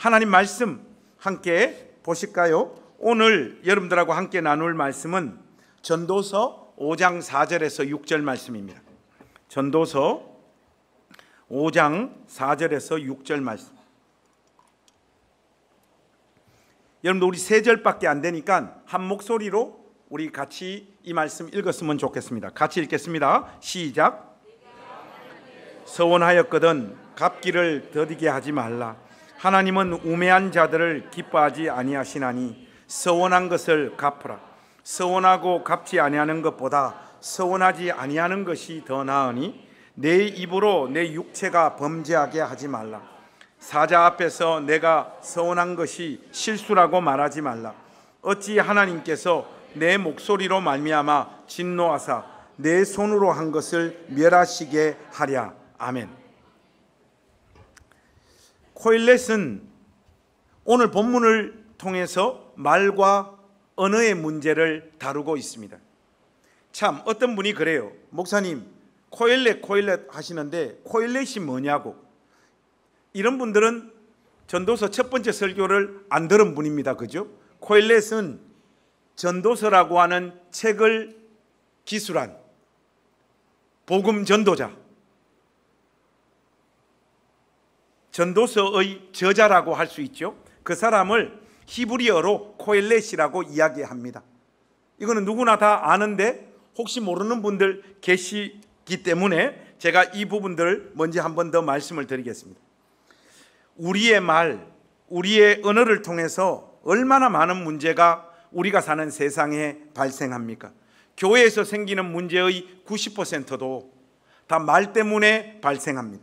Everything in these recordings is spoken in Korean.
하나님 말씀 함께 보실까요? 오늘 여러분들하고 함께 나눌 말씀은 전도서 5장 4절에서 6절 말씀입니다. 전도서 5장 4절에서 6절 말씀. 여러분들 우리 3절밖에 안 되니까 한 목소리로 우리 같이 이 말씀 읽었으면 좋겠습니다. 같이 읽겠습니다. 시작. 서원하였거든 갚기를 더디게 하지 말라. 하나님은 우매한 자들을 기뻐하지 아니하시나니 서원한 것을 갚으라. 서원하고 갚지 아니하는 것보다 서원하지 아니하는 것이 더 나으니 내 입으로 내 육체가 범죄하게 하지 말라. 사자 앞에서 내가 서원한 것이 실수라고 말하지 말라. 어찌 하나님께서 내 목소리로 말미암아 진노하사 내 손으로 한 것을 멸하시게 하랴. 아멘. 코엘렛은 오늘 본문을 통해서 말과 언어의 문제를 다루고 있습니다. 참 어떤 분이 그래요. 목사님 코엘렛 하시는데 코엘렛이 뭐냐고. 이런 분들은 전도서 첫 번째 설교를 안 들은 분입니다. 그죠? 코엘렛은 전도서라고 하는 책을 기술한 복음 전도자, 전도서의 저자라고 할 수 있죠. 그 사람을 히브리어로 코엘렛이라고 이야기합니다. 이거는 누구나 다 아는데 혹시 모르는 분들 계시기 때문에 제가 이 부분들을 먼저 한 번 더 말씀을 드리겠습니다. 우리의 말, 우리의 언어를 통해서 얼마나 많은 문제가 우리가 사는 세상에 발생합니까? 교회에서 생기는 문제의 90%도 다 말 때문에 발생합니다.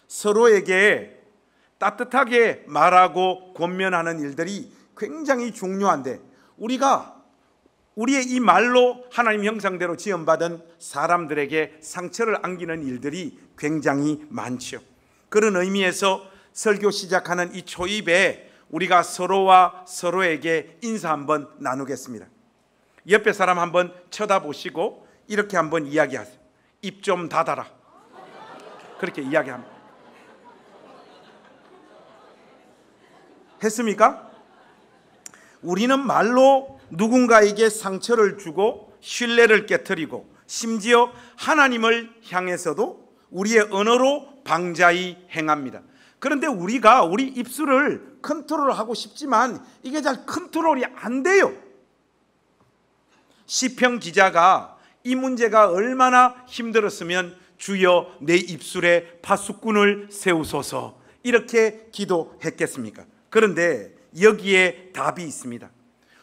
서로에게 따뜻하게 말하고 권면하는 일들이 굉장히 중요한데 우리가 우리의 이 말로 하나님 형상대로 지음받은 사람들에게 상처를 안기는 일들이 굉장히 많죠. 그런 의미에서 설교 시작하는 이 초입에 우리가 서로와 서로에게 인사 한번 나누겠습니다. 옆에 사람 한번 쳐다보시고 이렇게 한번 이야기하세요. 입 좀 닫아라. 그렇게 이야기합니다. 했습니까? 우리는 말로 누군가에게 상처를 주고 신뢰를 깨트리고 심지어 하나님을 향해서도 우리의 언어로 방자히 행합니다. 그런데 우리가 우리 입술을 컨트롤하고 싶지만 이게 잘 컨트롤이 안 돼요. 시편 기자가 이 문제가 얼마나 힘들었으면 주여 내 입술에 파수꾼을 세우소서 이렇게 기도했겠습니까? 그런데 여기에 답이 있습니다.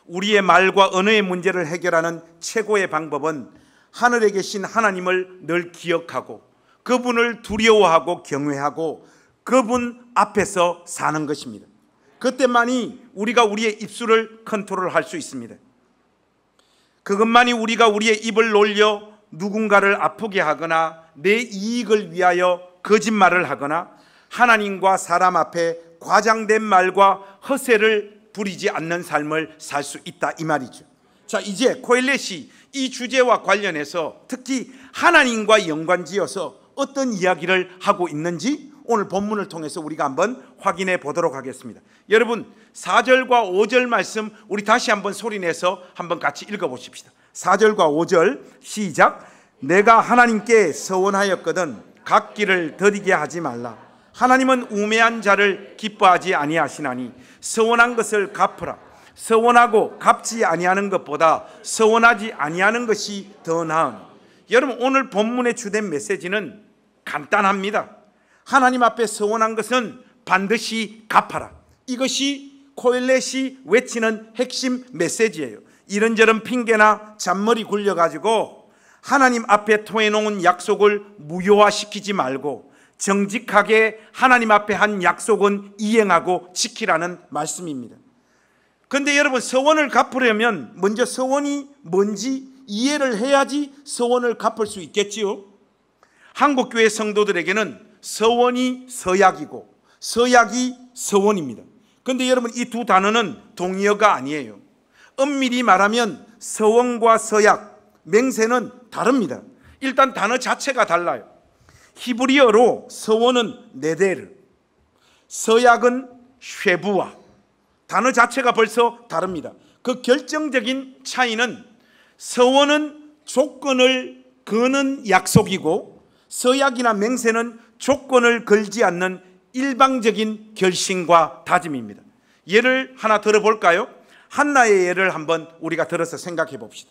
우리의 말과 언어의 문제를 해결하는 최고의 방법은 하늘에 계신 하나님을 늘 기억하고 그분을 두려워하고 경외하고 그분 앞에서 사는 것입니다. 그때만이 우리가 우리의 입술을 컨트롤할 수 있습니다. 그것만이 우리가 우리의 입을 놀려 누군가를 아프게 하거나 내 이익을 위하여 거짓말을 하거나 하나님과 사람 앞에 과장된 말과 허세를 부리지 않는 삶을 살 수 있다 이 말이죠. 자, 이제 코엘렛이 이 주제와 관련해서 특히 하나님과 연관지어서 어떤 이야기를 하고 있는지 오늘 본문을 통해서 우리가 한번 확인해 보도록 하겠습니다. 여러분 4절과 5절 말씀 우리 다시 한번 소리내서 한번 같이 읽어보십시다. 4절과 5절 시작. 내가 하나님께 서원하였거든 갚기를 더디게 하지 말라. 하나님은 우매한 자를 기뻐하지 아니하시나니 서원한 것을 갚으라. 서원하고 갚지 아니하는 것보다 서원하지 아니하는 것이 더 나은. 여러분 오늘 본문의 주된 메시지는 간단합니다. 하나님 앞에 서원한 것은 반드시 갚아라. 이것이 코엘렛이 외치는 핵심 메시지예요. 이런저런 핑계나 잔머리 굴려가지고 하나님 앞에 토해놓은 약속을 무효화시키지 말고 정직하게 하나님 앞에 한 약속은 이행하고 지키라는 말씀입니다. 그런데 여러분 서원을 갚으려면 먼저 서원이 뭔지 이해를 해야지 서원을 갚을 수 있겠지요. 한국교회 성도들에게는 서원이 서약이고 서약이 서원입니다. 그런데 여러분 이 두 단어는 동의어가 아니에요. 엄밀히 말하면 서원과 서약, 맹세는 다릅니다. 일단 단어 자체가 달라요. 히브리어로 서원은 네데르, 서약은 쉐부와 단어 자체가 벌써 다릅니다. 그 결정적인 차이는 서원은 조건을 거는 약속이고 서약이나 맹세는 조건을 걸지 않는 일방적인 결심과 다짐입니다. 예를 하나 들어볼까요? 한나의 예를 한번 우리가 들어서 생각해 봅시다.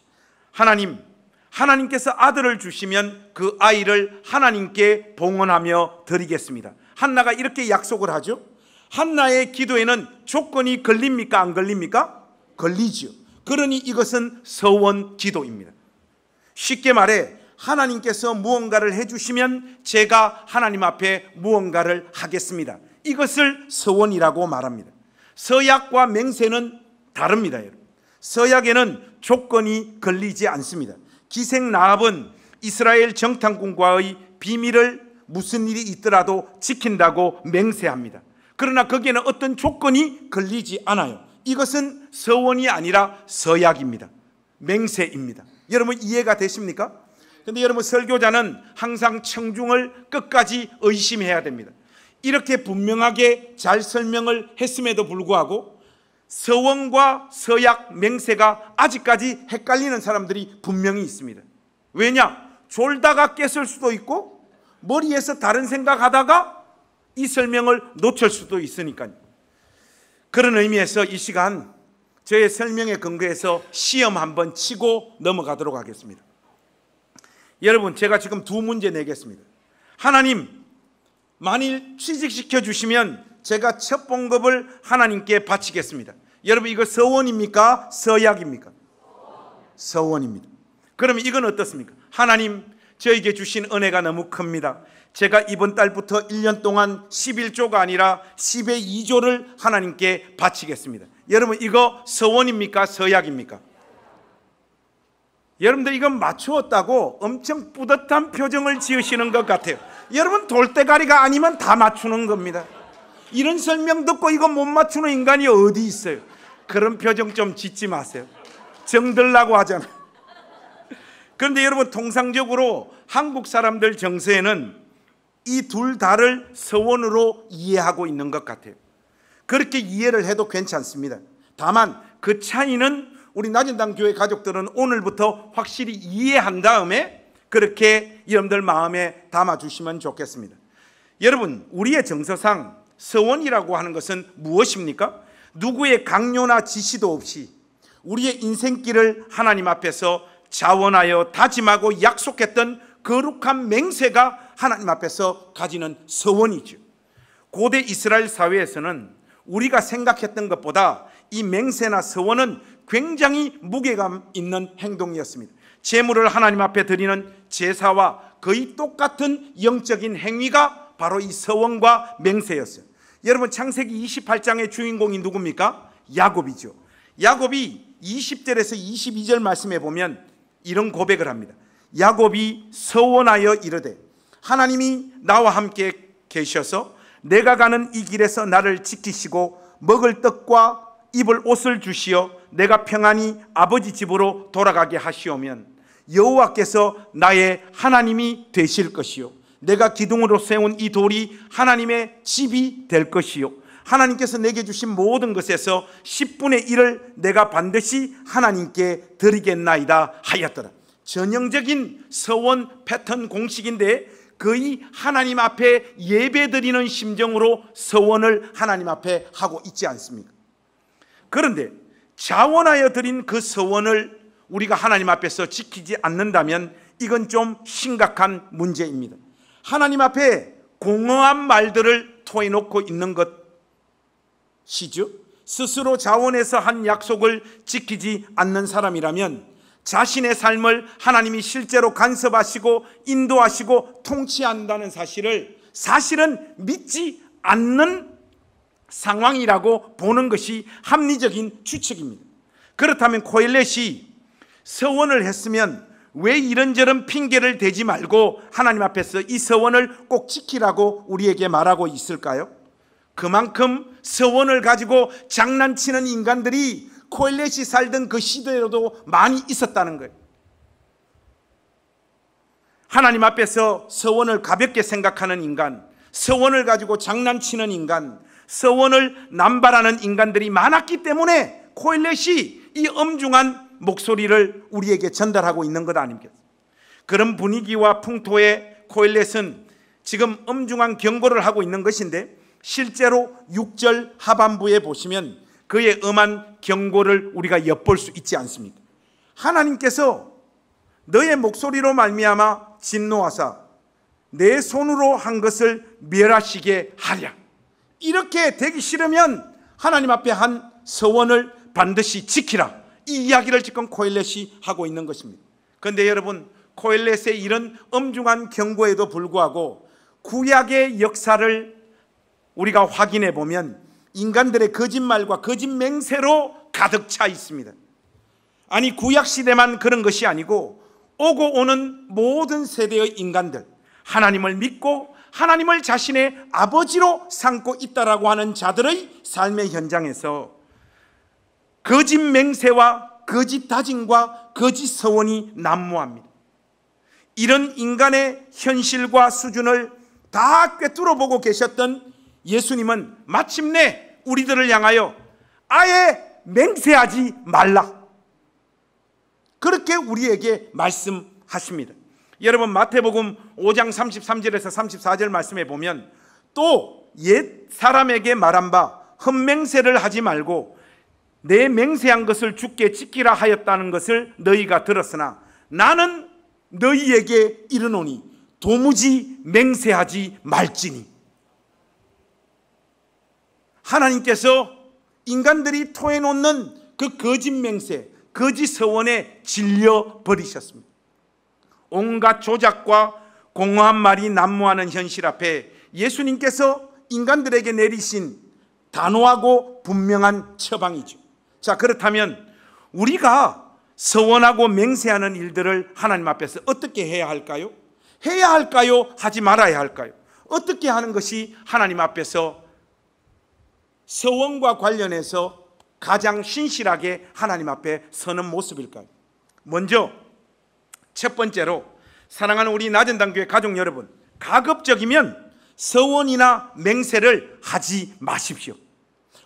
하나님께서 아들을 주시면 그 아이를 하나님께 봉헌하며 드리겠습니다. 한나가 이렇게 약속을 하죠. 한나의 기도에는 조건이 걸립니까? 안 걸립니까? 걸리죠. 그러니 이것은 서원 기도입니다. 쉽게 말해 하나님께서 무언가를 해주시면 제가 하나님 앞에 무언가를 하겠습니다. 이것을 서원이라고 말합니다. 서약과 맹세는 다릅니다. 여러분. 서약에는 조건이 걸리지 않습니다. 기생 라합은 이스라엘 정탐꾼과의 비밀을 무슨 일이 있더라도 지킨다고 맹세합니다. 그러나 거기에는 어떤 조건이 걸리지 않아요. 이것은 서원이 아니라 서약입니다. 맹세입니다. 여러분 이해가 되십니까? 그런데 여러분 설교자는 항상 청중을 끝까지 의심해야 됩니다. 이렇게 분명하게 잘 설명을 했음에도 불구하고 서원과 서약, 맹세가 아직까지 헷갈리는 사람들이 분명히 있습니다. 왜냐? 졸다가 깼을 수도 있고 머리에서 다른 생각하다가 이 설명을 놓칠 수도 있으니까요. 그런 의미에서 이 시간 저의 설명에 근거해서 시험 한번 치고 넘어가도록 하겠습니다. 여러분 제가 지금 두 문제 내겠습니다. 하나님 만일 취직시켜 주시면 제가 첫 봉급을 하나님께 바치겠습니다. 여러분 이거 서원입니까? 서약입니까? 서원입니다. 그러면 이건 어떻습니까? 하나님 저에게 주신 은혜가 너무 큽니다. 제가 이번 달부터 1년 동안 11조가 아니라 10의 2조를 하나님께 바치겠습니다. 여러분 이거 서원입니까? 서약입니까? 여러분들 이거 맞추었다고 엄청 뿌듯한 표정을 지으시는 것 같아요. 여러분 돌대가리가 아니면 다 맞추는 겁니다. 이런 설명 듣고 이거 못 맞추는 인간이 어디 있어요? 그런 표정 좀 짓지 마세요. 정들라고 하잖아요. 그런데 여러분 통상적으로 한국 사람들 정서에는 이 둘 다를 서원으로 이해하고 있는 것 같아요. 그렇게 이해를 해도 괜찮습니다. 다만 그 차이는 우리 낮은당 교회 가족들은 오늘부터 확실히 이해한 다음에 그렇게 여러분들 마음에 담아주시면 좋겠습니다. 여러분 우리의 정서상 서원이라고 하는 것은 무엇입니까? 누구의 강요나 지시도 없이 우리의 인생길을 하나님 앞에서 자원하여 다짐하고 약속했던 거룩한 맹세가 하나님 앞에서 가지는 서원이죠. 고대 이스라엘 사회에서는 우리가 생각했던 것보다 이 맹세나 서원은 굉장히 무게감 있는 행동이었습니다. 제물을 하나님 앞에 드리는 제사와 거의 똑같은 영적인 행위가 바로 이 서원과 맹세였어요. 여러분 창세기 28장의 주인공이 누굽니까? 야곱이죠. 야곱이 20절에서 22절 말씀에 보면 이런 고백을 합니다. 야곱이 서원하여 이르되 하나님이 나와 함께 계셔서 내가 가는 이 길에서 나를 지키시고 먹을 떡과 입을 옷을 주시어 내가 평안히 아버지 집으로 돌아가게 하시오면 여호와께서 나의 하나님이 되실 것이요 내가 기둥으로 세운 이 돌이 하나님의 집이 될 것이요 하나님께서 내게 주신 모든 것에서 10분의 1을 내가 반드시 하나님께 드리겠나이다 하였더라. 전형적인 서원 패턴 공식인데 거의 하나님 앞에 예배드리는 심정으로 서원을 하나님 앞에 하고 있지 않습니까? 그런데 자원하여 드린 그 서원을 우리가 하나님 앞에서 지키지 않는다면 이건 좀 심각한 문제입니다. 하나님 앞에 공허한 말들을 토해놓고 있는 것이죠. 스스로 자원해서 한 약속을 지키지 않는 사람이라면 자신의 삶을 하나님이 실제로 간섭하시고 인도하시고 통치한다는 사실은 믿지 않는 상황이라고 보는 것이 합리적인 추측입니다. 그렇다면 코엘렛이 서원을 했으면 왜 이런저런 핑계를 대지 말고 하나님 앞에서 이 서원을 꼭 지키라고 우리에게 말하고 있을까요? 그만큼 서원을 가지고 장난치는 인간들이 코엘렛이 살던 그 시대에도 많이 있었다는 거예요. 하나님 앞에서 서원을 가볍게 생각하는 인간, 서원을 가지고 장난치는 인간, 서원을 남발하는 인간들이 많았기 때문에 코엘렛이 이 엄중한 목소리를 우리에게 전달하고 있는 것 아닙니까? 그런 분위기와 풍토의 코엘렛은 지금 엄중한 경고를 하고 있는 것인데, 실제로 6절 하반부에 보시면 그의 엄한 경고를 우리가 엿볼 수 있지 않습니까? 하나님께서 너의 목소리로 말미암아 진노하사 내 손으로 한 것을 멸하시게 하랴. 이렇게 되기 싫으면 하나님 앞에 한 서원을 반드시 지키라. 이 이야기를 지금 코엘렛이 하고 있는 것입니다. 그런데 여러분, 코엘렛의 이런 엄중한 경고에도 불구하고 구약의 역사를 우리가 확인해 보면 인간들의 거짓말과 거짓 맹세로 가득 차 있습니다. 아니, 구약 시대만 그런 것이 아니고 오고 오는 모든 세대의 인간들, 하나님을 믿고 하나님을 자신의 아버지로 삼고 있다라고 하는 자들의 삶의 현장에서 거짓 맹세와 거짓 다짐과 거짓 서원이 난무합니다. 이런 인간의 현실과 수준을 다 꿰뚫어 보고 계셨던 예수님은 마침내 우리들을 향하여 아예 맹세하지 말라, 그렇게 우리에게 말씀하십니다. 여러분, 마태복음 5장 33절에서 34절 말씀에 보면 또 옛 사람에게 말한 바 헛맹세를 하지 말고 내 맹세한 것을 주께 지키라 하였다는 것을 너희가 들었으나 나는 너희에게 이르노니 도무지 맹세하지 말지니. 하나님께서 인간들이 토해놓는 그 거짓 맹세, 거짓 서원에 질려 버리셨습니다. 온갖 조작과 공허한 말이 난무하는 현실 앞에 예수님께서 인간들에게 내리신 단호하고 분명한 처방이죠. 자, 그렇다면 우리가 서원하고 맹세하는 일들을 하나님 앞에서 어떻게 해야 할까요? 해야 할까요? 하지 말아야 할까요? 어떻게 하는 것이 하나님 앞에서 서원과 관련해서 가장 신실하게 하나님 앞에 서는 모습일까요? 먼저 첫 번째로, 사랑하는 우리 나전단교회 가족 여러분, 가급적이면 서원이나 맹세를 하지 마십시오.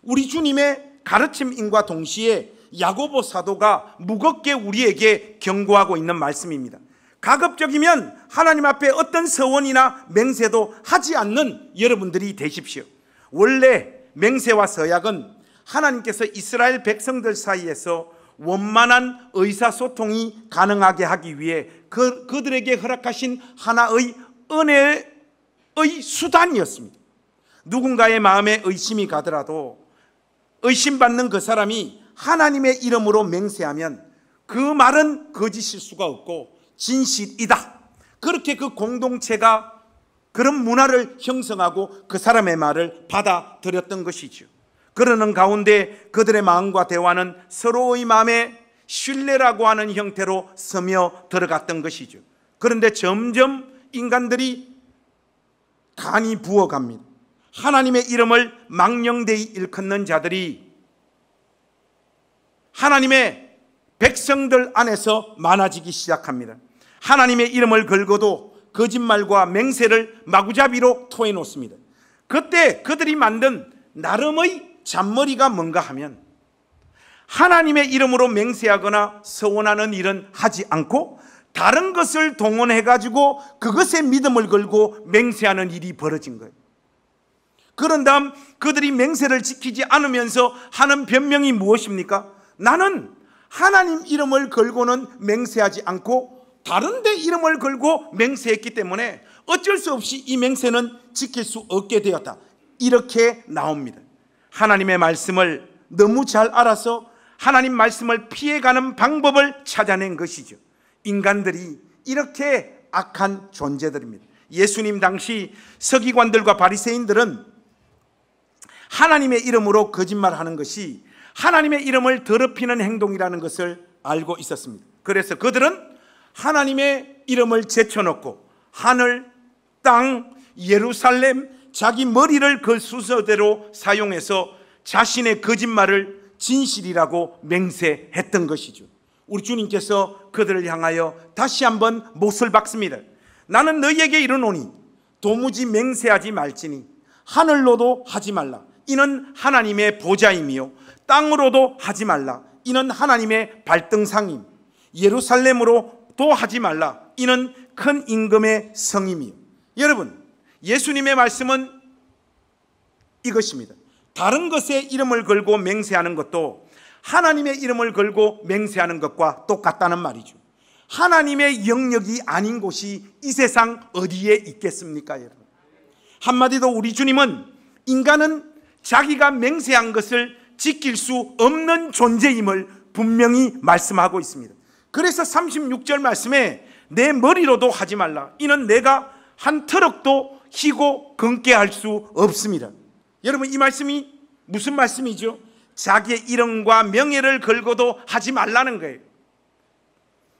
우리 주님의 가르침인과 동시에 야고보 사도가 무겁게 우리에게 경고하고 있는 말씀입니다. 가급적이면 하나님 앞에 어떤 서원이나 맹세도 하지 않는 여러분들이 되십시오. 원래 맹세와 서약은 하나님께서 이스라엘 백성들 사이에서 원만한 의사소통이 가능하게 하기 위해 그들에게 허락하신 하나의 은혜의 수단이었습니다. 누군가의 마음에 의심이 가더라도 의심받는 그 사람이 하나님의 이름으로 맹세하면 그 말은 거짓일 수가 없고 진실이다. 그렇게 그 공동체가 그런 문화를 형성하고 그 사람의 말을 받아들였던 것이죠. 그러는 가운데 그들의 마음과 대화는 서로의 마음에 신뢰라고 하는 형태로 스며 들어갔던 것이죠. 그런데 점점 인간들이 간이 부어갑니다. 하나님의 이름을 망령되이 일컫는 자들이 하나님의 백성들 안에서 많아지기 시작합니다. 하나님의 이름을 걸고도 거짓말과 맹세를 마구잡이로 토해놓습니다. 그때 그들이 만든 나름의 잔머리가 뭔가 하면 하나님의 이름으로 맹세하거나 서원하는 일은 하지 않고 다른 것을 동원해가지고 그것에 믿음을 걸고 맹세하는 일이 벌어진 거예요. 그런 다음 그들이 맹세를 지키지 않으면서 하는 변명이 무엇입니까? 나는 하나님 이름을 걸고는 맹세하지 않고 다른 데 이름을 걸고 맹세했기 때문에 어쩔 수 없이 이 맹세는 지킬 수 없게 되었다. 이렇게 나옵니다. 하나님의 말씀을 너무 잘 알아서 하나님 말씀을 피해가는 방법을 찾아낸 것이죠. 인간들이 이렇게 악한 존재들입니다. 예수님 당시 서기관들과 바리새인들은 하나님의 이름으로 거짓말하는 것이 하나님의 이름을 더럽히는 행동이라는 것을 알고 있었습니다. 그래서 그들은 하나님의 이름을 제쳐놓고 하늘, 땅, 예루살렘, 자기 머리를 그 순서대로 사용해서 자신의 거짓말을 진실이라고 맹세했던 것이죠. 우리 주님께서 그들을 향하여 다시 한번 못을 박습니다. 나는 너희에게 이르노니 도무지 맹세하지 말지니 하늘로도 하지 말라. 이는 하나님의 보좌임이요 땅으로도 하지 말라 이는 하나님의 발등상임 예루살렘으로도 하지 말라 이는 큰 임금의 성임이요. 여러분, 예수님의 말씀은 이것입니다. 다른 것에 이름을 걸고 맹세하는 것도 하나님의 이름을 걸고 맹세하는 것과 똑같다는 말이죠. 하나님의 영역이 아닌 곳이 이 세상 어디에 있겠습니까, 여러분? 한마디로 우리 주님은 인간은 자기가 맹세한 것을 지킬 수 없는 존재임을 분명히 말씀하고 있습니다. 그래서 36절 말씀에 내 머리로도 하지 말라 이는 내가 한 터럭도 희고 금게 할 수 없습니다. 여러분, 이 말씀이 무슨 말씀이죠? 자기의 이름과 명예를 걸고도 하지 말라는 거예요.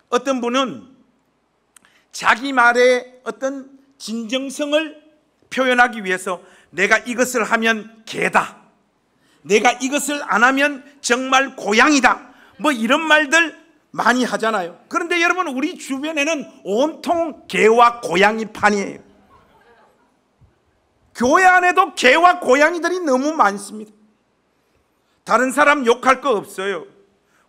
어떤 분은 자기 말의 어떤 진정성을 표현하기 위해서 내가 이것을 하면 개다, 내가 이것을 안 하면 정말 고양이다, 뭐 이런 말들 많이 하잖아요. 그런데 여러분, 우리 주변에는 온통 개와 고양이 판이에요. 교회 안에도 개와 고양이들이 너무 많습니다. 다른 사람 욕할 거 없어요.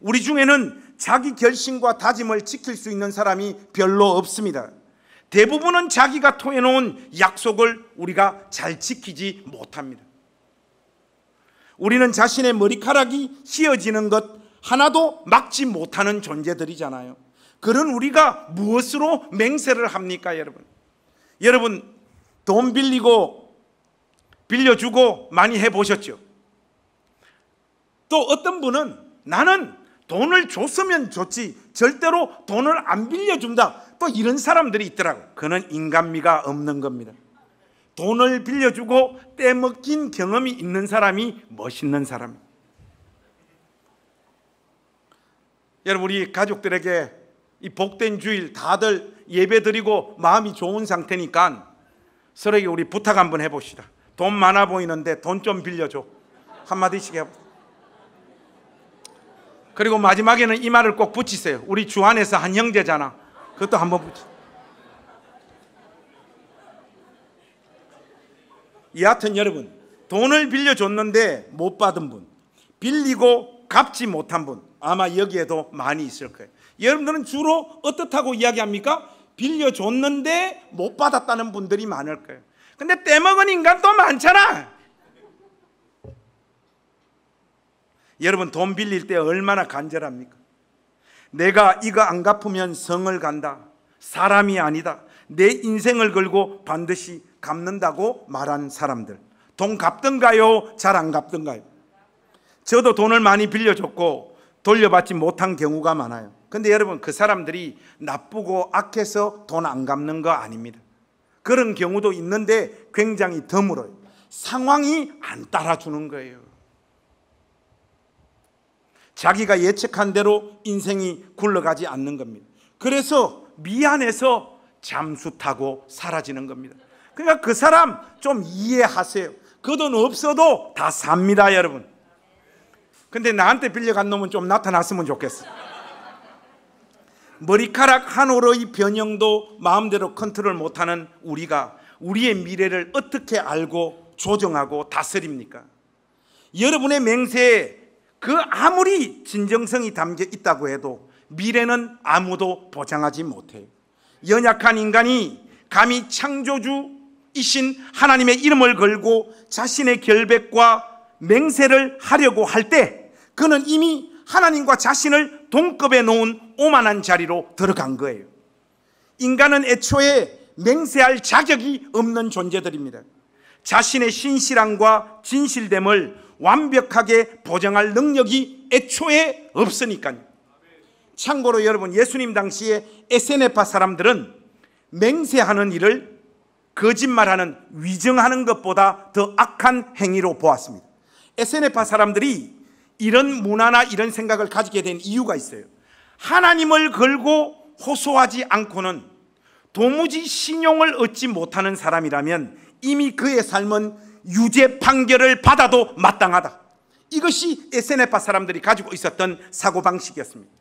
우리 중에는 자기 결심과 다짐을 지킬 수 있는 사람이 별로 없습니다. 대부분은 자기가 토해놓은 약속을 우리가 잘 지키지 못합니다. 우리는 자신의 머리카락이 휘어지는 것 하나도 막지 못하는 존재들이잖아요. 그런 우리가 무엇으로 맹세를 합니까, 여러분? 여러분, 돈 빌려주고 많이 해보셨죠? 또 어떤 분은 나는 돈을 줬으면 좋지 절대로 돈을 안 빌려준다, 또 이런 사람들이 있더라고요. 그는 인간미가 없는 겁니다. 돈을 빌려주고 떼먹힌 경험이 있는 사람이 멋있는 사람입니다. 여러분, 우리 가족들에게 이 복된 주일 다들 예배드리고 마음이 좋은 상태니까 서로에게 우리 부탁 한번 해봅시다. 돈 많아 보이는데 돈 좀 빌려줘, 한마디씩 해봅시다. 그리고 마지막에는 이 말을 꼭 붙이세요. 우리 주 안에서 한 형제잖아. 그것도 한번 붙여. 여하튼 여러분, 돈을 빌려줬는데 못 받은 분, 빌리고 갚지 못한 분 아마 여기에도 많이 있을 거예요. 여러분들은 주로 어떻다고 이야기합니까? 빌려줬는데 못 받았다는 분들이 많을 거예요. 근데 떼먹은 인간도 많잖아. 여러분, 돈 빌릴 때 얼마나 간절합니까? 내가 이거 안 갚으면 성을 간다, 사람이 아니다, 내 인생을 걸고 반드시 갚는다고 말한 사람들, 돈 갚던가요? 잘 안 갚던가요? 저도 돈을 많이 빌려줬고 돌려받지 못한 경우가 많아요. 근데 여러분, 그 사람들이 나쁘고 악해서 돈 안 갚는 거 아닙니다. 그런 경우도 있는데 굉장히 드물어요. 상황이 안 따라주는 거예요. 자기가 예측한 대로 인생이 굴러가지 않는 겁니다. 그래서 미안해서 잠수 타고 사라지는 겁니다. 그러니까 그 사람 좀 이해하세요. 그 돈 없어도 다 삽니다, 여러분. 근데 나한테 빌려간 놈은 좀 나타났으면 좋겠어. 머리카락 한 올의 변형도 마음대로 컨트롤 못하는 우리가 우리의 미래를 어떻게 알고 조정하고 다스립니까? 여러분의 맹세에 그 아무리 진정성이 담겨 있다고 해도 미래는 아무도 보장하지 못해요. 연약한 인간이 감히 창조주이신 하나님의 이름을 걸고 자신의 결백과 맹세를 하려고 할 때 그는 이미 하나님과 자신을 동급해 놓은 오만한 자리로 들어간 거예요. 인간은 애초에 맹세할 자격이 없는 존재들입니다. 자신의 신실함과 진실됨을 완벽하게 보장할 능력이 애초에 없으니까요. 참고로 여러분, 예수님 당시에 에세네파 사람들은 맹세하는 일을 거짓말하는, 위증하는 것보다 더 악한 행위로 보았습니다. 에세네파 사람들이 이런 문화나 이런 생각을 가지게 된 이유가 있어요. 하나님을 걸고 호소하지 않고는 도무지 신용을 얻지 못하는 사람이라면 이미 그의 삶은 유죄 판결을 받아도 마땅하다. 이것이 에세네파 사람들이 가지고 있었던 사고방식이었습니다.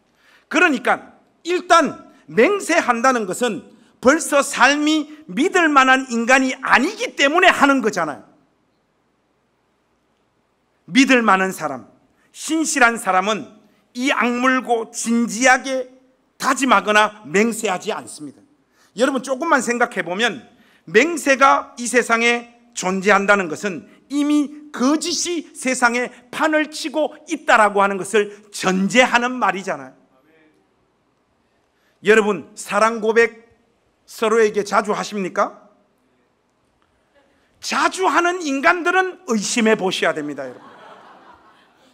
그러니까 일단 맹세한다는 것은 벌써 삶이 믿을 만한 인간이 아니기 때문에 하는 거잖아요. 믿을 만한 사람, 신실한 사람은 이 악물고 진지하게 다짐하거나 맹세하지 않습니다. 여러분 조금만 생각해 보면 맹세가 이 세상에 존재한다는 것은 이미 거짓이 세상에 판을 치고 있다라고 하는 것을 전제하는 말이잖아요. 여러분 사랑 고백 서로에게 자주 하십니까? 자주 하는 인간들은 의심해 보셔야 됩니다. 여러분,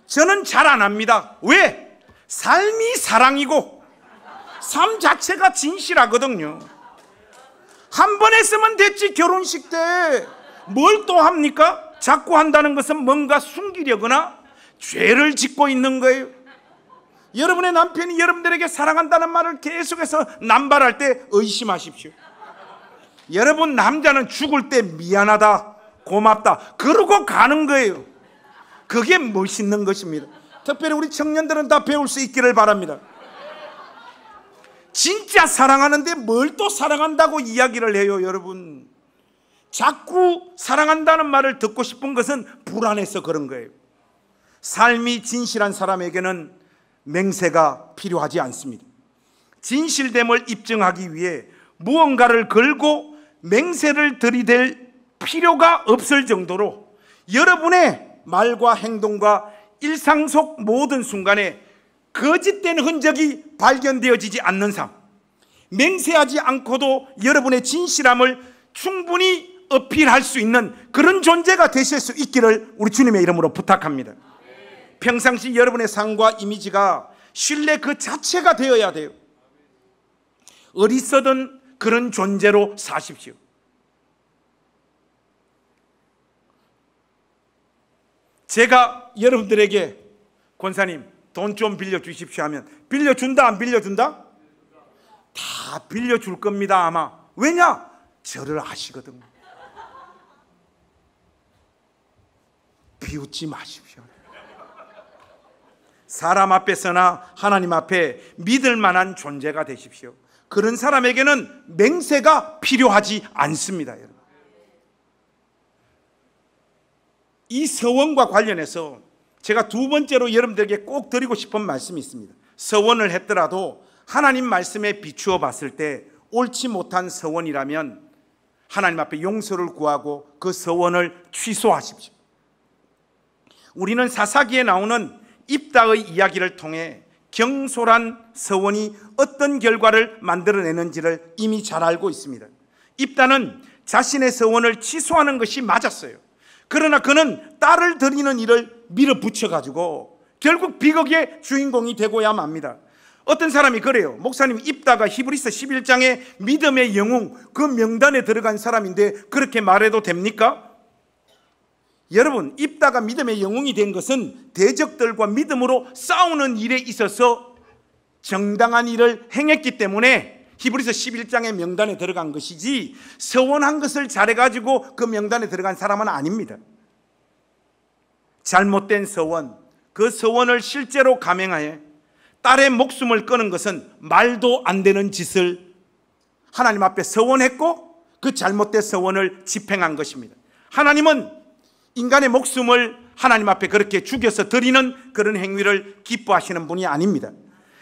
저는 잘 안 합니다. 왜? 삶이 사랑이고 삶 자체가 진실하거든요. 한 번 했으면 됐지. 결혼식 때 뭘 또 합니까? 자꾸 한다는 것은 뭔가 숨기려거나 죄를 짓고 있는 거예요. 여러분의 남편이 여러분들에게 사랑한다는 말을 계속해서 남발할 때 의심하십시오. 여러분 남자는 죽을 때 미안하다, 고맙다 그러고 가는 거예요. 그게 멋있는 것입니다. 특별히 우리 청년들은 다 배울 수 있기를 바랍니다. 진짜 사랑하는데 뭘 또 사랑한다고 이야기를 해요. 여러분 자꾸 사랑한다는 말을 듣고 싶은 것은 불안해서 그런 거예요. 삶이 진실한 사람에게는 맹세가 필요하지 않습니다. 진실됨을 입증하기 위해 무언가를 걸고 맹세를 들이댈 필요가 없을 정도로 여러분의 말과 행동과 일상 속 모든 순간에 거짓된 흔적이 발견되어지지 않는 삶, 맹세하지 않고도 여러분의 진실함을 충분히 어필할 수 있는 그런 존재가 되실 수 있기를 우리 주님의 이름으로 부탁합니다. 평상시 여러분의 삶과 이미지가 신뢰 그 자체가 되어야 돼요. 어디서든 그런 존재로 사십시오. 제가 여러분들에게 권사님 돈 좀 빌려주십시오 하면 빌려준다 안 빌려준다? 다 빌려줄 겁니다 아마. 왜냐? 저를 아시거든요. 비웃지 마십시오. 사람 앞에서나 하나님 앞에 믿을 만한 존재가 되십시오. 그런 사람에게는 맹세가 필요하지 않습니다. 여러분. 이 서원과 관련해서 제가 두 번째로 여러분들에게 꼭 드리고 싶은 말씀이 있습니다. 서원을 했더라도 하나님 말씀에 비추어 봤을 때 옳지 못한 서원이라면 하나님 앞에 용서를 구하고 그 서원을 취소하십시오. 우리는 사사기에 나오는 입다의 이야기를 통해 경솔한 서원이 어떤 결과를 만들어내는지를 이미 잘 알고 있습니다. 입다는 자신의 서원을 취소하는 것이 맞았어요. 그러나 그는 딸을 드리는 일을 밀어붙여가지고 결국 비극의 주인공이 되고야 맙니다. 어떤 사람이 그래요. 목사님, 입다가 히브리서 11장의 믿음의 영웅 그 명단에 들어간 사람인데 그렇게 말해도 됩니까? 여러분, 입다가 믿음의 영웅이 된 것은 대적들과 믿음으로 싸우는 일에 있어서 정당한 일을 행했기 때문에 히브리서 11장의 명단에 들어간 것이지 서원한 것을 잘해가지고 그 명단에 들어간 사람은 아닙니다. 잘못된 서원, 그 서원을 실제로 감행하여 딸의 목숨을 끊은 것은 말도 안 되는 짓을 하나님 앞에 서원했고 그 잘못된 서원을 집행한 것입니다. 하나님은 인간의 목숨을 하나님 앞에 그렇게 죽여서 드리는 그런 행위를 기뻐하시는 분이 아닙니다.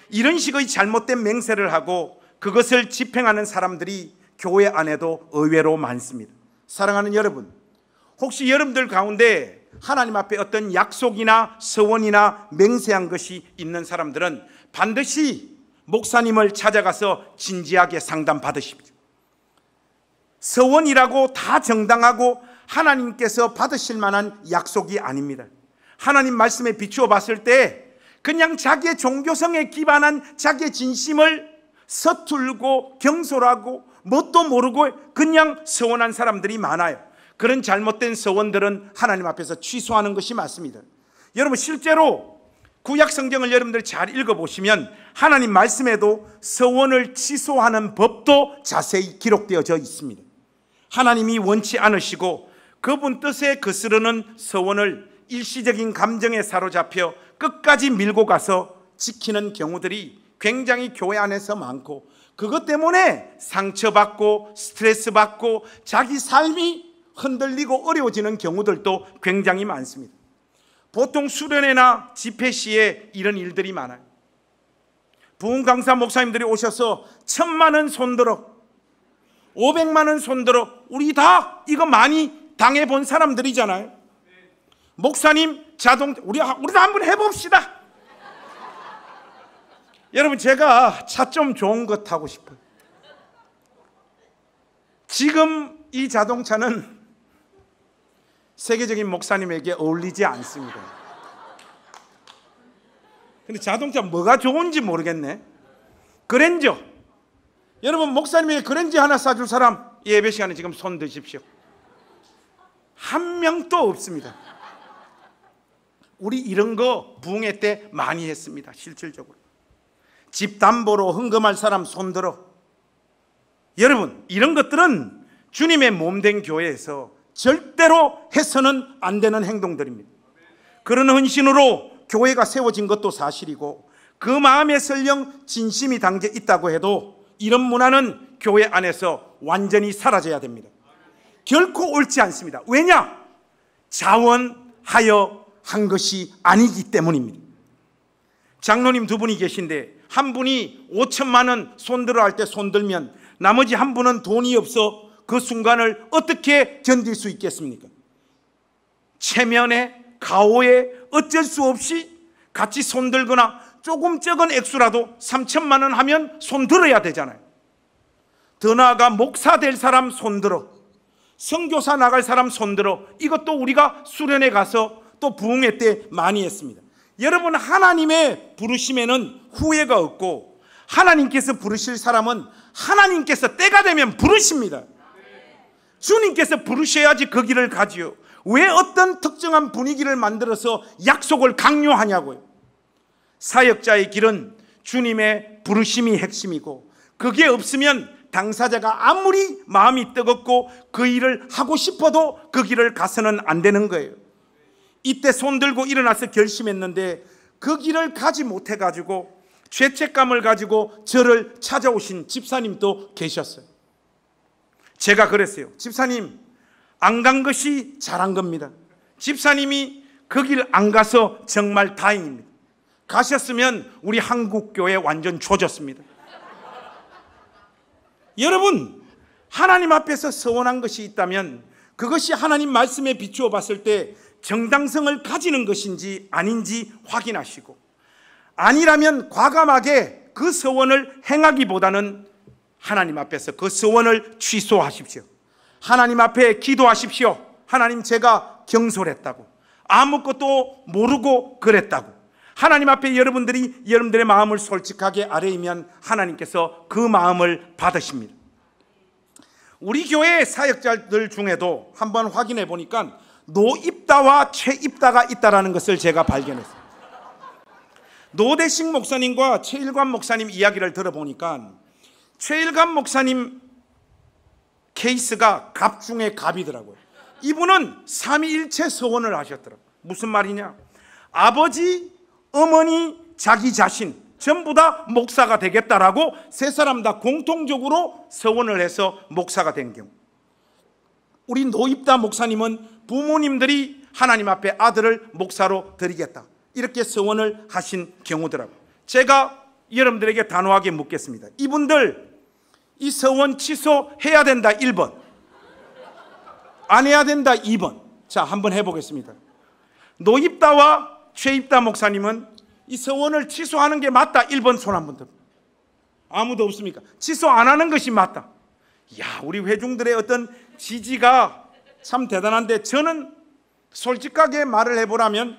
이런 식의 잘못된 맹세를 하고 그것을 집행하는 사람들이 교회 안에도 의외로 많습니다. 사랑하는 여러분, 혹시 여러분들 가운데 하나님 앞에 어떤 약속이나 서원이나 맹세한 것이 있는 사람들은 반드시 목사님을 찾아가서 진지하게 상담 받으십시오. 서원이라고 다 정당하고 하나님께서 받으실 만한 약속이 아닙니다. 하나님 말씀에 비추어 봤을 때 그냥 자기의 종교성에 기반한 자기의 진심을 서툴고 경솔하고 뭣도 모르고 그냥 서원한 사람들이 많아요. 그런 잘못된 서원들은 하나님 앞에서 취소하는 것이 맞습니다. 여러분, 실제로 구약 성경을 여러분들 잘 읽어보시면 하나님 말씀에도 서원을 취소하는 법도 자세히 기록되어져 있습니다. 하나님이 원치 않으시고 그분 뜻에 거스르는 서원을 일시적인 감정에 사로잡혀 끝까지 밀고 가서 지키는 경우들이 굉장히 교회 안에서 많고, 그것 때문에 상처받고 스트레스 받고 자기 삶이 흔들리고 어려워지는 경우들도 굉장히 많습니다. 보통 수련회나 집회 시에 이런 일들이 많아요. 부흥 강사 목사님들이 오셔서 1,000만 원 손들어, 500만 원 손들어. 우리 다 이거 많이 당해본 사람들이잖아요. 목사님 자동차 우리도 한번 해봅시다. 여러분, 제가 차 좀 좋은 거 타고 싶어요. 지금 이 자동차는 세계적인 목사님에게 어울리지 않습니다. 근데 자동차 뭐가 좋은지 모르겠네. 그랜저. 여러분, 목사님에게 그랜저 하나 사줄 사람 예배 시간에 지금 손 드십시오. 한 명도 없습니다. 우리 이런 거 부흥회 때 많이 했습니다. 실질적으로 집 담보로 헌금할 사람 손들어. 여러분, 이런 것들은 주님의 몸된 교회에서 절대로 해서는 안 되는 행동들입니다. 그런 헌신으로 교회가 세워진 것도 사실이고 그 마음에 설령 진심이 담겨 있다고 해도 이런 문화는 교회 안에서 완전히 사라져야 됩니다. 결코 옳지 않습니다. 왜냐? 자원하여 한 것이 아니기 때문입니다. 장로님 두 분이 계신데 한 분이 5천만 원 손들어 할 때 손들면 나머지 한 분은 돈이 없어 그 순간을 어떻게 견딜 수 있겠습니까? 체면에 가오에 어쩔 수 없이 같이 손들거나 조금 적은 액수라도 3천만 원 하면 손들어야 되잖아요. 더 나아가 목사 될 사람 손들어, 선교사 나갈 사람 손들어. 이것도 우리가 수련회 가서 또 부흥회 때 많이 했습니다. 여러분, 하나님의 부르심에는 후회가 없고 하나님께서 부르실 사람은 하나님께서 때가 되면 부르십니다. 주님께서 부르셔야지 그 길을 가지요. 왜 어떤 특정한 분위기를 만들어서 약속을 강요하냐고요. 사역자의 길은 주님의 부르심이 핵심이고 그게 없으면 당사자가 아무리 마음이 뜨겁고 그 일을 하고 싶어도 그 길을 가서는 안 되는 거예요. 이때 손들고 일어나서 결심했는데 그 길을 가지 못해가지고 죄책감을 가지고 저를 찾아오신 집사님도 계셨어요. 제가 그랬어요. 집사님, 안 간 것이 잘한 겁니다. 집사님이 그 길 안 가서 정말 다행입니다. 가셨으면 우리 한국교회 완전 조졌습니다. 여러분, 하나님 앞에서 서원한 것이 있다면 그것이 하나님 말씀에 비추어 봤을 때 정당성을 가지는 것인지 아닌지 확인하시고, 아니라면 과감하게 그 서원을 행하기보다는 하나님 앞에서 그 서원을 취소하십시오. 하나님 앞에 기도하십시오. 하나님, 제가 경솔했다고, 아무것도 모르고 그랬다고. 하나님 앞에 여러분들의 마음을 솔직하게 아뢰면 하나님께서 그 마음을 받으십니다. 우리 교회 사역자들 중에도 한번 확인해 보니까 노입다와 최입다가 있다는 것을 제가 발견했어요. 노대식 목사님과 최일관 목사님 이야기를 들어보니까 최일관 목사님 케이스가 갑 중에 갑이더라고요. 이분은 삼위일체 서원을 하셨더라고요. 무슨 말이냐? 아버지, 어머니, 자기 자신 전부 다 목사가 되겠다라고 세 사람 다 공통적으로 서원을 해서 목사가 된 경우, 우리 노입다 목사님은 부모님들이 하나님 앞에 아들을 목사로 드리겠다 이렇게 서원을 하신 경우더라고요. 제가 여러분들에게 단호하게 묻겠습니다. 이분들 이 서원 취소해야 된다 1번, 안 해야 된다 2번. 자, 한번 해보겠습니다. 노입다와 최입다 목사님은 이 서원을 취소하는 게 맞다 1번 손 한번 들어. 아무도 없습니까? 취소 안 하는 것이 맞다. 야, 우리 회중들의 어떤 지지가 참 대단한데, 저는 솔직하게 말을 해보라면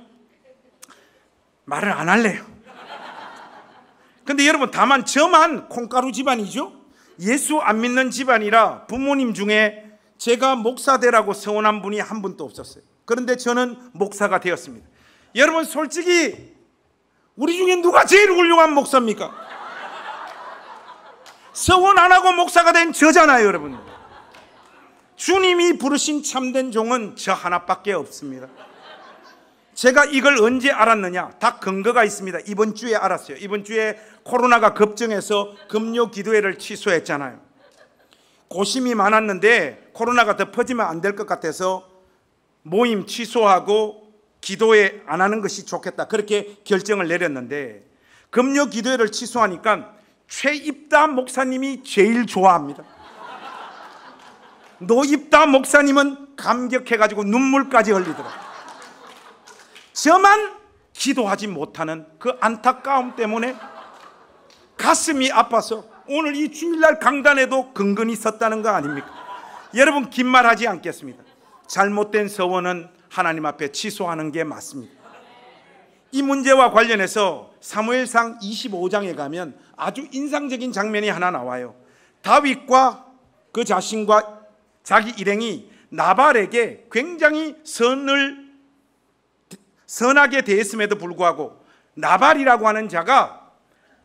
말을 안 할래요. 근데 여러분, 다만 저만 콩가루 집안이죠. 예수 안 믿는 집안이라 부모님 중에 제가 목사 되라고 서원한 분이 한 분도 없었어요. 그런데 저는 목사가 되었습니다. 여러분, 솔직히 우리 중에 누가 제일 훌륭한 목사입니까? 서원 안 하고 목사가 된 저잖아요. 여러분, 주님이 부르신 참된 종은 저 하나밖에 없습니다. 제가 이걸 언제 알았느냐? 다 근거가 있습니다. 이번 주에 알았어요. 이번 주에 코로나가 급증해서 금요 기도회를 취소했잖아요. 고심이 많았는데 코로나가 더 퍼지면 안 될 것 같아서 모임 취소하고 기도회 안 하는 것이 좋겠다, 그렇게 결정을 내렸는데 금요 기도회를 취소하니까 최입다 목사님이 제일 좋아합니다. 노입다 목사님은 감격해가지고 눈물까지 흘리더라고요. 저만 기도하지 못하는 그 안타까움 때문에 가슴이 아파서 오늘 이 주일날 강단에도 근근히 섰다는 거 아닙니까? 여러분, 긴 말 하지 않겠습니다. 잘못된 서원은 하나님 앞에 취소하는 게 맞습니다. 이 문제와 관련해서 사무엘상 25장에 가면 아주 인상적인 장면이 하나 나와요. 다윗과 그 자신과 자기 일행이 나발에게 굉장히 선하게 대했음에도 불구하고 나발이라고 하는 자가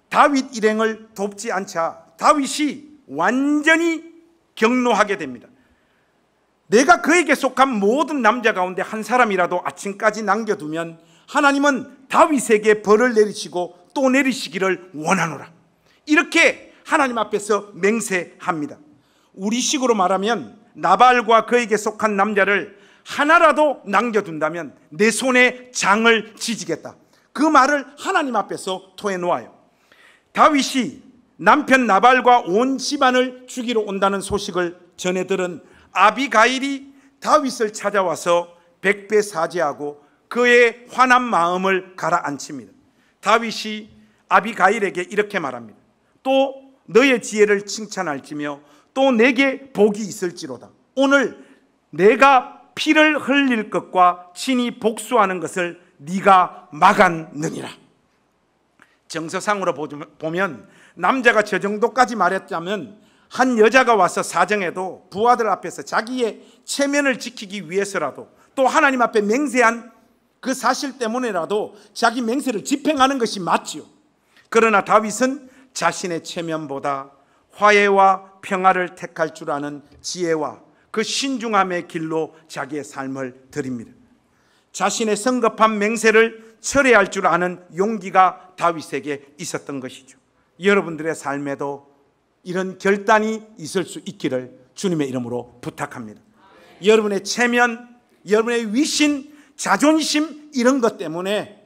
다윗 일행을 돕지 않자 다윗이 완전히 격노하게 됩니다. 내가 그에게 속한 모든 남자 가운데 한 사람이라도 아침까지 남겨두면 하나님은 다윗에게 벌을 내리시고 또 내리시기를 원하노라, 이렇게 하나님 앞에서 맹세합니다. 우리식으로 말하면 나발과 그에게 속한 남자를 하나라도 남겨둔다면 내 손에 장을 지지겠다, 그 말을 하나님 앞에서 토해놓아요. 다윗이 남편 나발과 온 집안을 죽이러 온다는 소식을 전해 들은 아비가일이 다윗을 찾아와서 백배사죄하고 그의 화난 마음을 가라앉힙니다. 다윗이 아비가일에게 이렇게 말합니다. 또 너의 지혜를 칭찬할지며 또 내게 복이 있을지로다. 오늘 내가 피를 흘릴 것과 친히 복수하는 것을 네가 막았느니라. 정서상으로 보면 남자가 저 정도까지 말했다면 한 여자가 와서 사정해도 부하들 앞에서 자기의 체면을 지키기 위해서라도 또 하나님 앞에 맹세한 그 사실 때문에라도 자기 맹세를 집행하는 것이 맞지요. 그러나 다윗은 자신의 체면보다 화해와 평화를 택할 줄 아는 지혜와 그 신중함의 길로 자기의 삶을 드립니다. 자신의 성급한 맹세를 철회할 줄 아는 용기가 다윗에게 있었던 것이죠. 여러분들의 삶에도 이런 결단이 있을 수 있기를 주님의 이름으로 부탁합니다. 여러분의 체면, 여러분의 위신, 자존심, 이런 것 때문에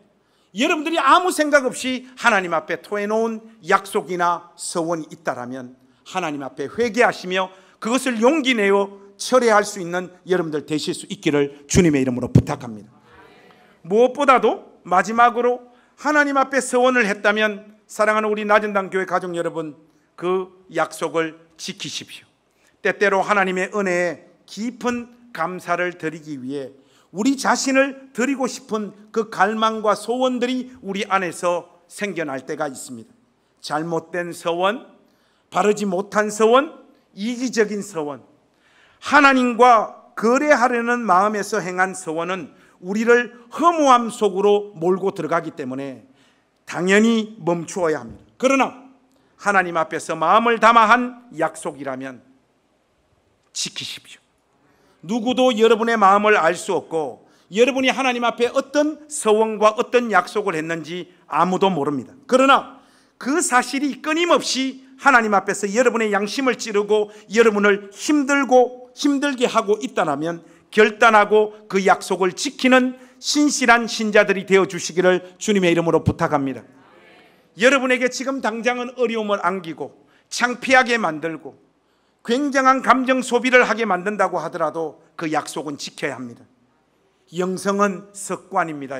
여러분들이 아무 생각 없이 하나님 앞에 토해놓은 약속이나 서원이 있다라면 하나님 앞에 회개하시며 그것을 용기 내어 철회할 수 있는 여러분들 되실 수 있기를 주님의 이름으로 부탁합니다. 무엇보다도 마지막으로 하나님 앞에 서원을 했다면 사랑하는 우리 낮은당 교회 가족 여러분, 그 약속을 지키십시오. 때때로 하나님의 은혜에 깊은 감사를 드리기 위해 우리 자신을 드리고 싶은 그 갈망과 소원들이 우리 안에서 생겨날 때가 있습니다. 잘못된 서원, 바르지 못한 서원, 이기적인 서원, 하나님과 거래하려는 마음에서 행한 서원은 우리를 허무함 속으로 몰고 들어가기 때문에 당연히 멈추어야 합니다. 그러나 하나님 앞에서 마음을 담아 한 약속이라면 지키십시오. 누구도 여러분의 마음을 알 수 없고 여러분이 하나님 앞에 어떤 서원과 어떤 약속을 했는지 아무도 모릅니다. 그러나 그 사실이 끊임없이 하나님 앞에서 여러분의 양심을 찌르고 여러분을 힘들게 하고 있다면 결단하고 그 약속을 지키는 신실한 신자들이 되어주시기를 주님의 이름으로 부탁합니다. 여러분에게 지금 당장은 어려움을 안기고 창피하게 만들고 굉장한 감정 소비를 하게 만든다고 하더라도 그 약속은 지켜야 합니다. 영성은 습관입니다.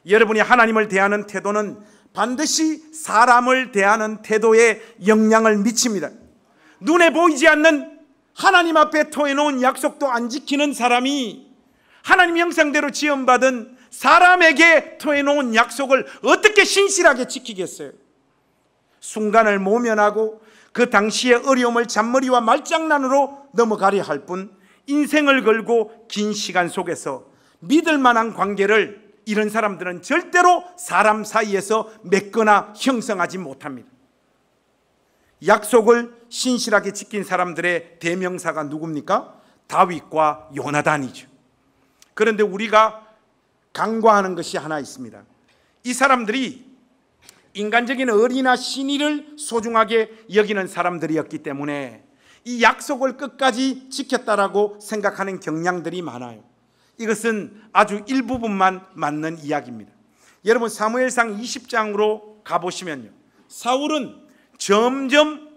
여러분이 하나님을 대하는 태도는 반드시 사람을 대하는 태도에 영향을 미칩니다. 눈에 보이지 않는 하나님 앞에 토해놓은 약속도 안 지키는 사람이 하나님 형상대로 지음받은 사람에게 토해놓은 약속을 어떻게 신실하게 지키겠어요? 순간을 모면하고 그 당시의 어려움을 잔머리와 말장난으로 넘어가려 할 뿐 인생을 걸고 긴 시간 속에서 믿을 만한 관계를 이런 사람들은 절대로 사람 사이에서 맺거나 형성하지 못합니다. 약속을 신실하게 지킨 사람들의 대명사가 누굽니까? 다윗과 요나단이죠. 그런데 우리가 간과하는 것이 하나 있습니다. 이 사람들이 인간적인 의리나 신의를 소중하게 여기는 사람들이었기 때문에 이 약속을 끝까지 지켰다라고 생각하는 경향들이 많아요. 이것은 아주 일부분만 맞는 이야기입니다. 여러분 사무엘상 20장으로 가보시면요, 사울은 점점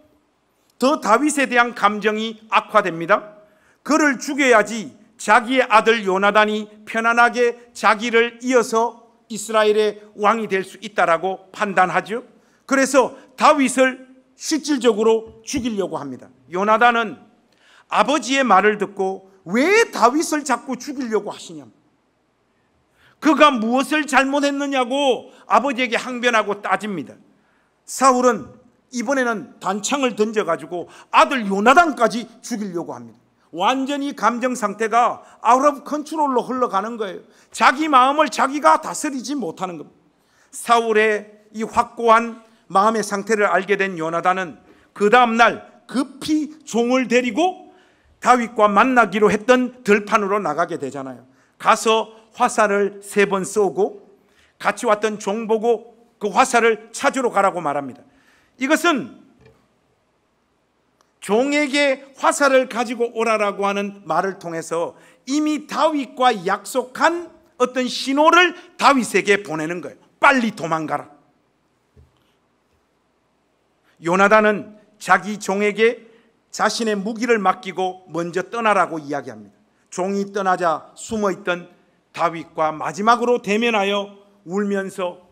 더 다윗에 대한 감정이 악화됩니다. 그를 죽여야지 자기의 아들 요나단이 편안하게 자기를 이어서 이스라엘의 왕이 될 수 있다라고 판단하죠. 그래서 다윗을 실질적으로 죽이려고 합니다. 요나단은 아버지의 말을 듣고 왜 다윗을 자꾸 죽이려고 하시냐, 그가 무엇을 잘못했느냐고 아버지에게 항변하고 따집니다. 사울은 이번에는 단창을 던져가지고 아들 요나단까지 죽이려고 합니다. 완전히 감정 상태가 아웃 오브 컨트롤로 흘러가는 거예요. 자기 마음을 자기가 다스리지 못하는 겁니다. 사울의 이 확고한 마음의 상태를 알게 된 요나단은 그 다음날 급히 종을 데리고 다윗과 만나기로 했던 들판으로 나가게 되잖아요. 가서 화살을 3번 쏘고 같이 왔던 종 보고 그 화살을 찾으러 가라고 말합니다. 이것은 종에게 화살을 가지고 오라라고 하는 말을 통해서 이미 다윗과 약속한 어떤 신호를 다윗에게 보내는 거예요. 빨리 도망가라. 요나단은 자기 종에게 자신의 무기를 맡기고 먼저 떠나라고 이야기합니다. 종이 떠나자 숨어있던 다윗과 마지막으로 대면하여 울면서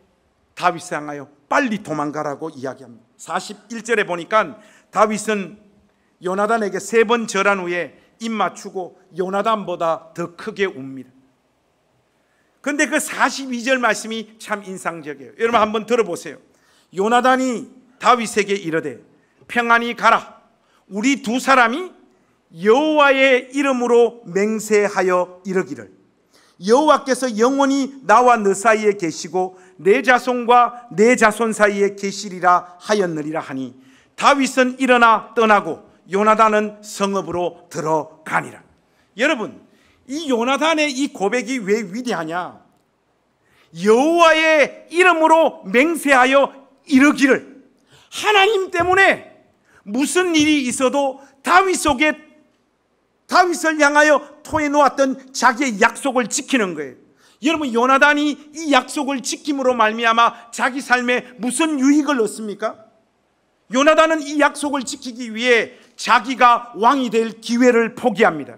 다윗을 향하여 빨리 도망가라고 이야기합니다. 41절에 보니까 다윗은 요나단에게 3번 절한 후에 입 맞추고 요나단보다 더 크게 웁니다. 그런데 그 42절 말씀이 참 인상적이에요. 여러분 한번 들어보세요. 요나단이 다윗에게 이르되 평안히 가라. 우리 두 사람이 여호와의 이름으로 맹세하여 이르기를 여호와께서 영원히 나와 너 사이에 계시고 내 자손과 내 자손 사이에 계시리라 하였느니라 하니 다윗은 일어나 떠나고 요나단은 성읍으로 들어가니라. 여러분, 이 요나단의 이 고백이 왜 위대하냐? 여호와의 이름으로 맹세하여 이르기를, 하나님 때문에 무슨 일이 있어도 다윗 속에 다윗을 향하여 토해놓았던 자기의 약속을 지키는 거예요. 여러분, 요나단이 이 약속을 지킴으로 말미암아 자기 삶에 무슨 유익을 얻습니까? 요나단은 이 약속을 지키기 위해 자기가 왕이 될 기회를 포기합니다.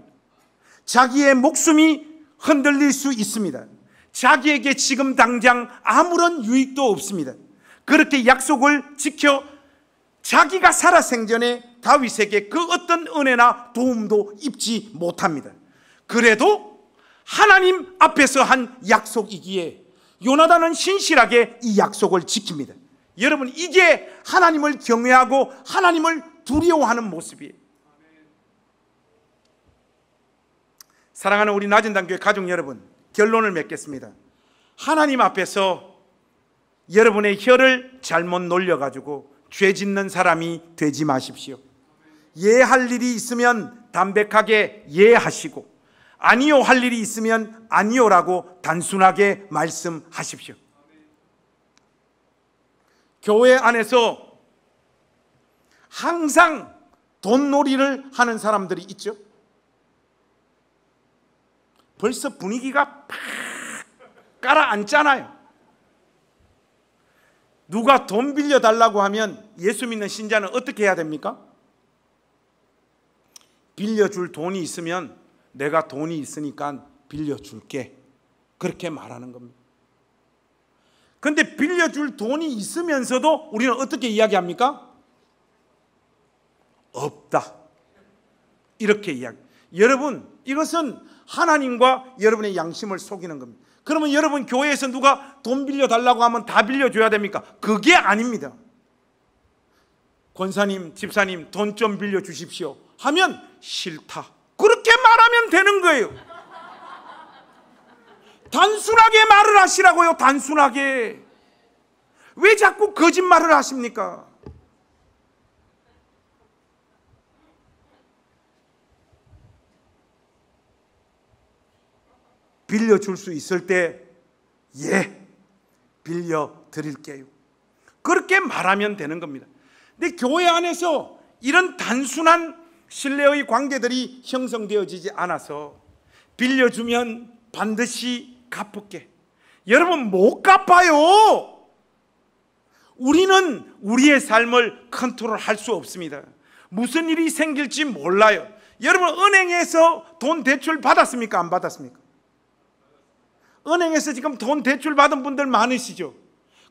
자기의 목숨이 흔들릴 수 있습니다. 자기에게 지금 당장 아무런 유익도 없습니다. 그렇게 약속을 지켜 자기가 살아생전에 다윗에게 그 어떤 은혜나 도움도 입지 못합니다. 그래도 하나님 앞에서 한 약속이기에 요나단은 신실하게 이 약속을 지킵니다. 여러분, 이게 하나님을 경외하고 하나님을 두려워하는 모습이에요. 사랑하는 우리 낮은단교회 가족 여러분, 결론을 맺겠습니다. 하나님 앞에서 여러분의 혀를 잘못 놀려가지고 죄 짓는 사람이 되지 마십시오. 예할 일이 있으면 담백하게 예하시고 아니요 할 일이 있으면 아니요라고 단순하게 말씀하십시오. 교회 안에서 항상 돈놀이를 하는 사람들이 있죠. 벌써 분위기가 팍 깔아앉잖아요. 누가 돈 빌려달라고 하면 예수 믿는 신자는 어떻게 해야 됩니까? 빌려줄 돈이 있으면 내가 돈이 있으니까 빌려줄게, 그렇게 말하는 겁니다. 그런데 빌려줄 돈이 있으면서도 우리는 어떻게 이야기합니까? 없다, 이렇게 이야기. 여러분, 이것은 하나님과 여러분의 양심을 속이는 겁니다. 그러면 여러분 교회에서 누가 돈 빌려달라고 하면 다 빌려줘야 됩니까? 그게 아닙니다. 권사님, 집사님 돈 좀 빌려주십시오 하면 싫다, 그렇게 말하면 되는 거예요. 단순하게 말을 하시라고요. 단순하게. 왜 자꾸 거짓말을 하십니까? 빌려줄 수 있을 때 예, 빌려드릴게요, 그렇게 말하면 되는 겁니다. 근데 교회 안에서 이런 단순한 신뢰의 관계들이 형성되어지지 않아서 빌려주면 반드시 갚을게. 여러분, 못 갚아요. 우리는 우리의 삶을 컨트롤할 수 없습니다. 무슨 일이 생길지 몰라요. 여러분, 은행에서 돈 대출 받았습니까? 안 받았습니까? 은행에서 지금 돈 대출 받은 분들 많으시죠?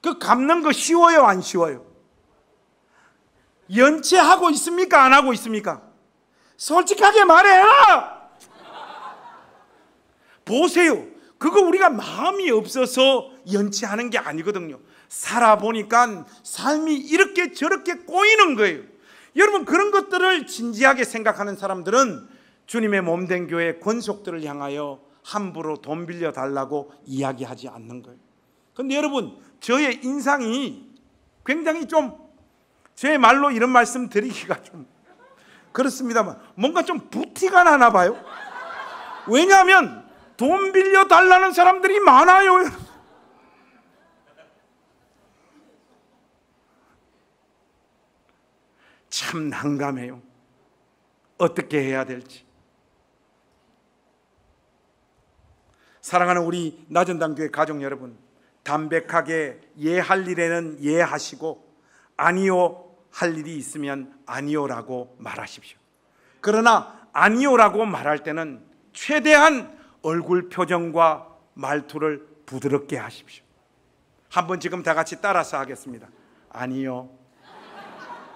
그 갚는 거 쉬워요, 안 쉬워요? 연체하고 있습니까? 안 하고 있습니까? 솔직하게 말해요. 보세요. 그거 우리가 마음이 없어서 연체하는 게 아니거든요. 살아보니까 삶이 이렇게 저렇게 꼬이는 거예요. 여러분, 그런 것들을 진지하게 생각하는 사람들은 주님의 몸된 교회 권속들을 향하여 함부로 돈 빌려달라고 이야기하지 않는 거예요. 그런데 여러분, 저의 인상이 굉장히 좀, 제 말로 이런 말씀 드리기가 좀 그렇습니다만, 뭔가 좀 부티가 나나 봐요. 왜냐하면 돈 빌려달라는 사람들이 많아요. 참 난감해요. 어떻게 해야 될지. 사랑하는 우리 나전당교회 가족 여러분, 담백하게 예할 일에는 예하시고 아니요 할 일이 있으면 아니요라고 말하십시오. 그러나 아니요라고 말할 때는 최대한 얼굴 표정과 말투를 부드럽게 하십시오. 한번 지금 다 같이 따라서 하겠습니다. 아니요.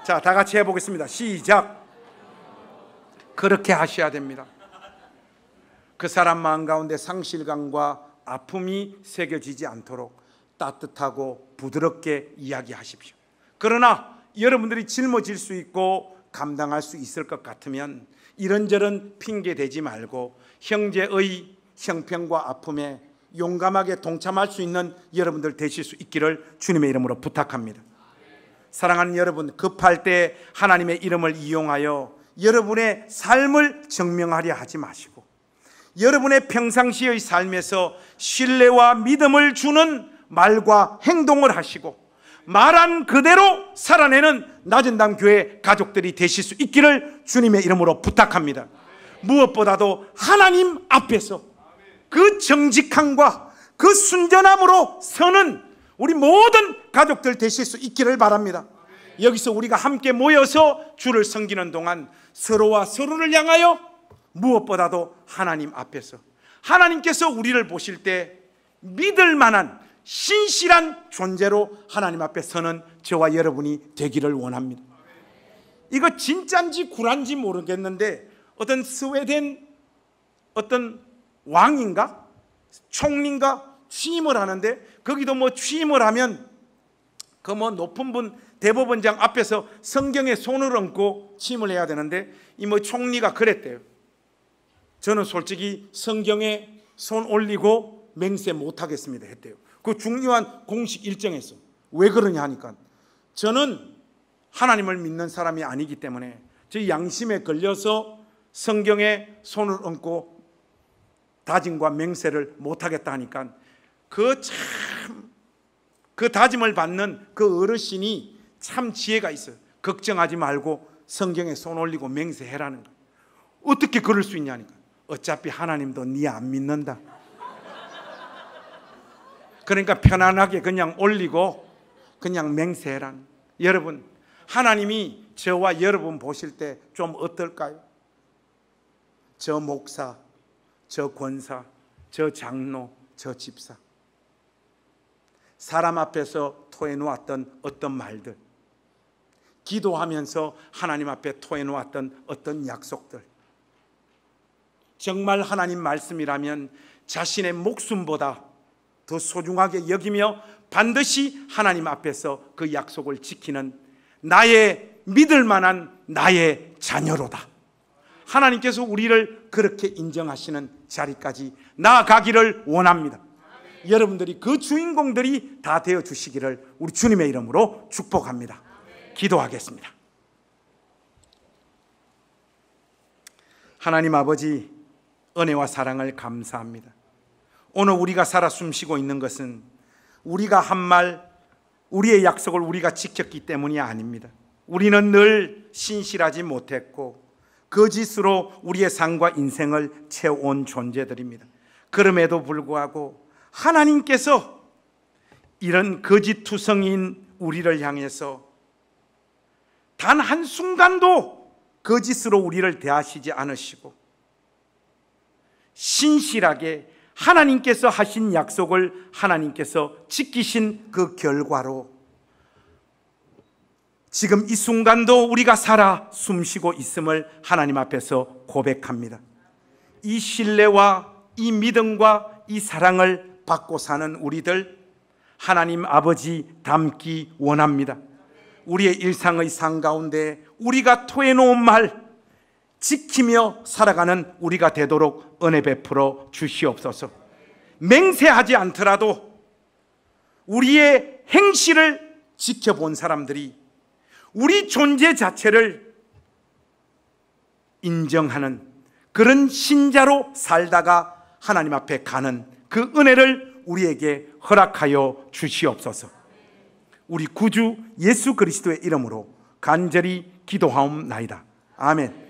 자, 다 같이 해보겠습니다. 시작. 그렇게 하셔야 됩니다. 그 사람 마음 가운데 상실감과 아픔이 새겨지지 않도록 따뜻하고 부드럽게 이야기하십시오. 그러나 여러분들이 짊어질 수 있고 감당할 수 있을 것 같으면 이런저런 핑계 대지 말고 형제의 형편과 아픔에 용감하게 동참할 수 있는 여러분들 되실 수 있기를 주님의 이름으로 부탁합니다. 사랑하는 여러분, 급할 때 하나님의 이름을 이용하여 여러분의 삶을 증명하려 하지 마시고 여러분의 평상시의 삶에서 신뢰와 믿음을 주는 말과 행동을 하시고 말한 그대로 살아내는 나전당 교회 가족들이 되실 수 있기를 주님의 이름으로 부탁합니다. 무엇보다도 하나님 앞에서 그 정직함과 그 순전함으로 서는 우리 모든 가족들 되실 수 있기를 바랍니다. 여기서 우리가 함께 모여서 주를 섬기는 동안 서로와 서로를 향하여 무엇보다도 하나님 앞에서 하나님께서 우리를 보실 때 믿을 만한 신실한 존재로 하나님 앞에 서는 저와 여러분이 되기를 원합니다. 이거 진짜인지 구란지 모르겠는데 어떤 스웨덴 어떤 왕인가 총리인가 취임을 하는데 거기도 뭐 취임을 하면 그 뭐 높은 분 대법원장 앞에서 성경에 손을 얹고 취임을 해야 되는데 이 뭐 총리가 그랬대요. 저는 솔직히 성경에 손 올리고 맹세 못하겠습니다 했대요. 그 중요한 공식 일정에서. 왜 그러냐 하니까 저는 하나님을 믿는 사람이 아니기 때문에 제 양심에 걸려서 성경에 손을 얹고 다짐과 맹세를 못하겠다 하니까 그 다짐을 받는 그 어르신이 참 지혜가 있어요. 걱정하지 말고 성경에 손 올리고 맹세해라는 거예요. 어떻게 그럴 수 있냐니까 어차피 하나님도 네 안 믿는다. 그러니까 편안하게 그냥 올리고 그냥 맹세해라는. 여러분, 하나님이 저와 여러분 보실 때 좀 어떨까요? 저 목사, 저 권사, 저 장로, 저 집사, 사람 앞에서 토해놓았던 어떤 말들, 기도하면서 하나님 앞에 토해놓았던 어떤 약속들, 정말 하나님 말씀이라면 자신의 목숨보다 더 소중하게 여기며 반드시 하나님 앞에서 그 약속을 지키는 나의 믿을 만한 나의 자녀로다. 하나님께서 우리를 그렇게 인정하시는 자리까지 나아가기를 원합니다. 여러분들이 그 주인공들이 다 되어 주시기를 우리 주님의 이름으로 축복합니다. 기도하겠습니다. 하나님 아버지, 은혜와 사랑을 감사합니다. 오늘 우리가 살아 숨쉬고 있는 것은 우리가 한 말, 우리의 약속을 우리가 지켰기 때문이 아닙니다. 우리는 늘 신실하지 못했고 거짓으로 우리의 삶과 인생을 채워온 존재들입니다. 그럼에도 불구하고 하나님께서 이런 거짓투성이인 우리를 향해서 단 한순간도 거짓으로 우리를 대하시지 않으시고 신실하게 하나님께서 하신 약속을 하나님께서 지키신 그 결과로 지금 이 순간도 우리가 살아 숨쉬고 있음을 하나님 앞에서 고백합니다. 이 신뢰와 이 믿음과 이 사랑을 받고 사는 우리들 하나님 아버지 닮기 원합니다. 우리의 일상의 삶 가운데 우리가 토해놓은 말 지키며 살아가는 우리가 되도록 은혜 베풀어 주시옵소서. 맹세하지 않더라도 우리의 행실을 지켜본 사람들이 우리 존재 자체를 인정하는 그런 신자로 살다가 하나님 앞에 가는 그 은혜를 우리에게 허락하여 주시옵소서. 우리 구주 예수 그리스도의 이름으로 간절히 기도하옵나이다. 아멘.